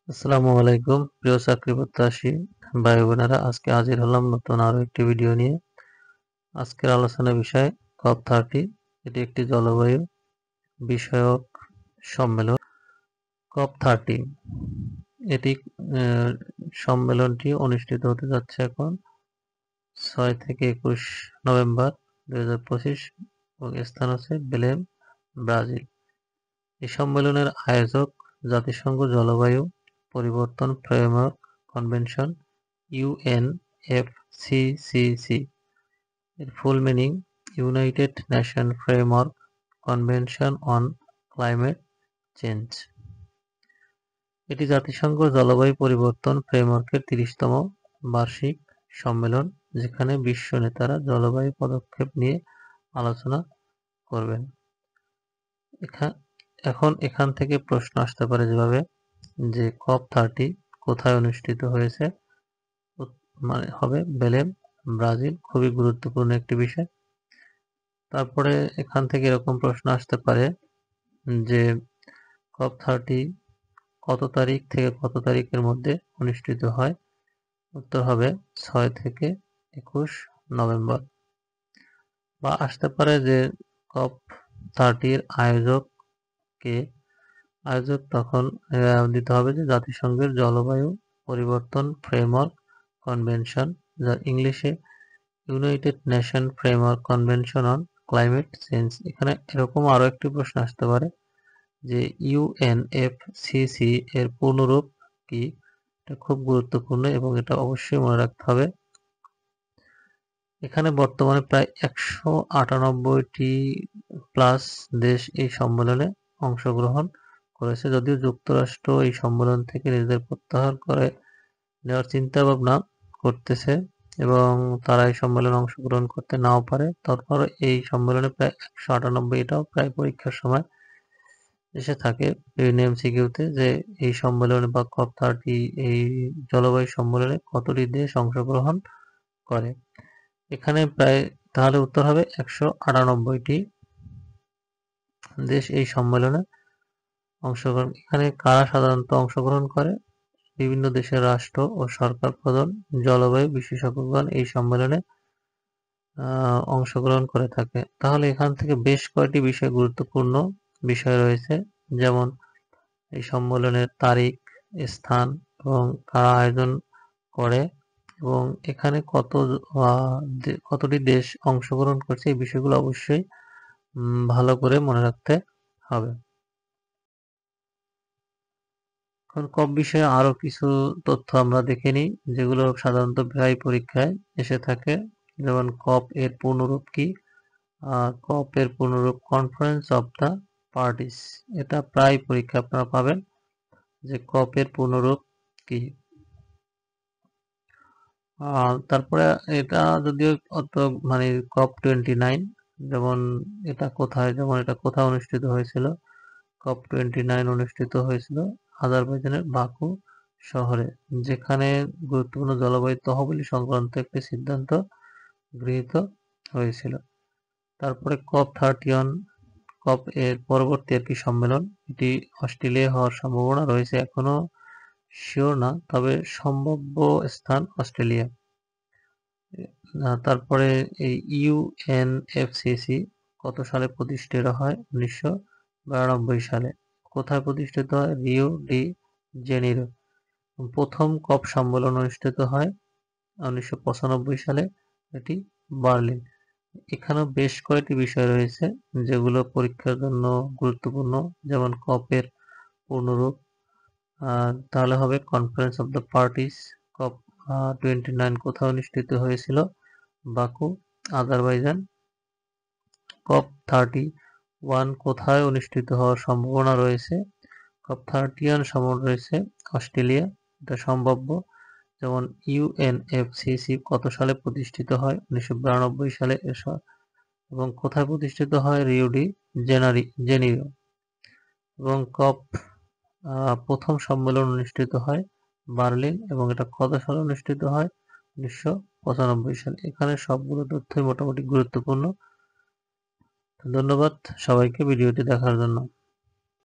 আসসালামু আলাইকুম প্রিয় চাকরি প্রত্যাশী ভাই বোনেরা, আজকে হাজির হলাম নতুন আরো একটি ভিডিও নিয়ে। আজকের আলোচনার বিষয় COP30। এটি একটি জলবায়ু বিষয়ক সম্মেলন। COP30 এটি সম্মেলনটি অনুষ্ঠিত হতে যাচ্ছে এখন 6 থেকে 21 নভেম্বর 2025 এবং স্থান হচ্ছে বেলেম, ব্রাজিল। এই সম্মেলনের আয়োজক জাতিসংঘ জলবায়ু পরিবর্তন ফ্রেমওয়ার্ক কনভেনশন UNFCCC। এর full meaning United nation framework convention on climate change. এটি জাতিসংঘ জলবায়ু পরিবর্তন ফ্রেমওয়ার্কের 30তম বার্ষিক সম্মেলন, যেখানে বিশ্ব নেতারা জলবায়ু পদক্ষেপ নিয়ে আলোচনা করবেন। এখন এখান থেকে প্রশ্ন আসতে পারে যেভাবে যে COP30 কোথায় অনুষ্ঠিত হয়েছে, মানে হবে বেলেম, ব্রাজিল। খুবই গুরুত্বপূর্ণ একটি বিষয়। তারপরে এখান থেকে এরকম প্রশ্ন আসতে পারে যে COP30 কত তারিখ থেকে কত তারিখের মধ্যে অনুষ্ঠিত হয়। উত্তর হবে 6 থেকে 21 নভেম্বর। বা আসতে পারে যে COP30 আয়োজক কে। আয়োজক তখন দিতে হবে যে জাতিসংঘের জলবায়ু পরিবর্তন ফ্রেমওয়ার্ক কনভেনশন, যার ইংলিশে United nation framework convention on climate change. এখানে এরকম আরো একটি প্রশ্ন আসতে পারে যে ইউএনএফসিসি এর পূর্ণরূপ কি। এটা খুব গুরুত্বপূর্ণ এবং এটা অবশ্যই মনে রাখতে হবে। এখানে বর্তমানে প্রায় 198টি প্লাস দেশ এই সম্মেলনে অংশগ্রহণ করেছে, যদিও যুক্তরাষ্ট্র এই সম্মেলন থেকে নিজেদের প্রত্যাহার করে নেওয়ার চিন্তা ভাবনা করতেছে এবং তারা এই সম্মেলনে অংশগ্রহণ করতে নাও পারে। তারপর এই সম্মেলনে প্রায় 198, এটাও প্রায় পরীক্ষার সময় এসে থাকে বিভিন্ন এমসিকিউতে, যে এই সম্মেলনে বা COP30 এই জলবায়ু সম্মেলনে কতটি দেশ অংশগ্রহণ করে। এখানে প্রায়, তাহলে উত্তর হবে 198টি দেশ এই সম্মেলনে অংশগ্রহণ। এখানে কারা সাধারণত অংশগ্রহণ করে? বিভিন্ন দেশের রাষ্ট্র ও সরকার প্রধান, জলবায়ু বিশেষজ্ঞগণ এই সম্মেলনে অংশগ্রহণ করে থাকে। তাহলে এখান থেকে বেশ কয়েকটি বিষয়, গুরুত্বপূর্ণ বিষয় রয়েছে, যেমন এই সম্মেলনের তারিখ, স্থান এবং কারা আয়োজন করে এবং এখানে কতটি দেশ অংশগ্রহণ করছে, এই বিষয়গুলো অবশ্যই ভালো করে মনে রাখতে হবে। এখন COP বিষয়ে আরো কিছু তথ্য আমরা দেখে নিই, যেগুলো সাধারণত প্রায় পরীক্ষায় এসে থাকে। যেমন COP এর পূর্ণরূপ কি? COP এর পূর্ণরূপ কনফারেন্স অফ দ্য পার্টিস। এটা প্রায় পরীক্ষা আপনারা পাবেন যে COP এর পূর্ণরূপ কি। তারপরে এটা যদিও অত মানে COP29, যেমন এটা কোথায় অনুষ্ঠিত হয়েছিল? COP29 অনুষ্ঠিত হয়েছিল আজারবাইজানের বাকু শহরে, যেখানে গুরুত্বপূর্ণ জলবায়ু তহবিল সংক্রান্ত একটি সিদ্ধান্ত গৃহীত হয়েছিল। তারপরে COP31, COP এর পরবর্তী একটি সম্মেলন, এটি অস্ট্রেলিয়ায় হওয়ার সম্ভাবনা রয়েছে, এখনো শিওর না, তবে সম্ভাব্য স্থান অস্ট্রেলিয়া। তারপরে এই ইউএনএফসিসি কত সালে প্রতিষ্ঠিত হয়? 1992 সালে। কোথায় প্রতিষ্ঠিত হয়? Rio de Janeiro. প্রথম COP সম্মেলন অনুষ্ঠিত হয় 1995 সালে, এটি বার্লিন। এখানেও বেশ কয়েকটি বিষয় রয়েছে যেগুলো পরীক্ষার জন্য গুরুত্বপূর্ণ, যেমন COP এর পূর্ণরূপ, তাহলে হবে conference of the parties. COP29 কোথায় অনুষ্ঠিত হয়েছিল? Baku, Azerbaijan. COP31 কোথায় অনুষ্ঠিত হওয়ার সম্ভাবনা রয়েছে? COP31 সম্ভাবনা রয়েছে অস্ট্রেলিয়া, এটা সম্ভাব্য। যেমন ইউএনএফসিসি কত সালে প্রতিষ্ঠিত হয়? 1992 সালে এবং কোথায় প্রতিষ্ঠিত হয়? Rio de Janeiro. এবং প্রথম সম্মেলন অনুষ্ঠিত হয় বার্লিন এবং এটা কত সালে অনুষ্ঠিত হয়? 1995 সালে। এখানে সবগুলো তথ্যই মোটামুটি গুরুত্বপূর্ণ। ধন্যবাদ সবাইকে ভিডিওটি দেখার জন্য।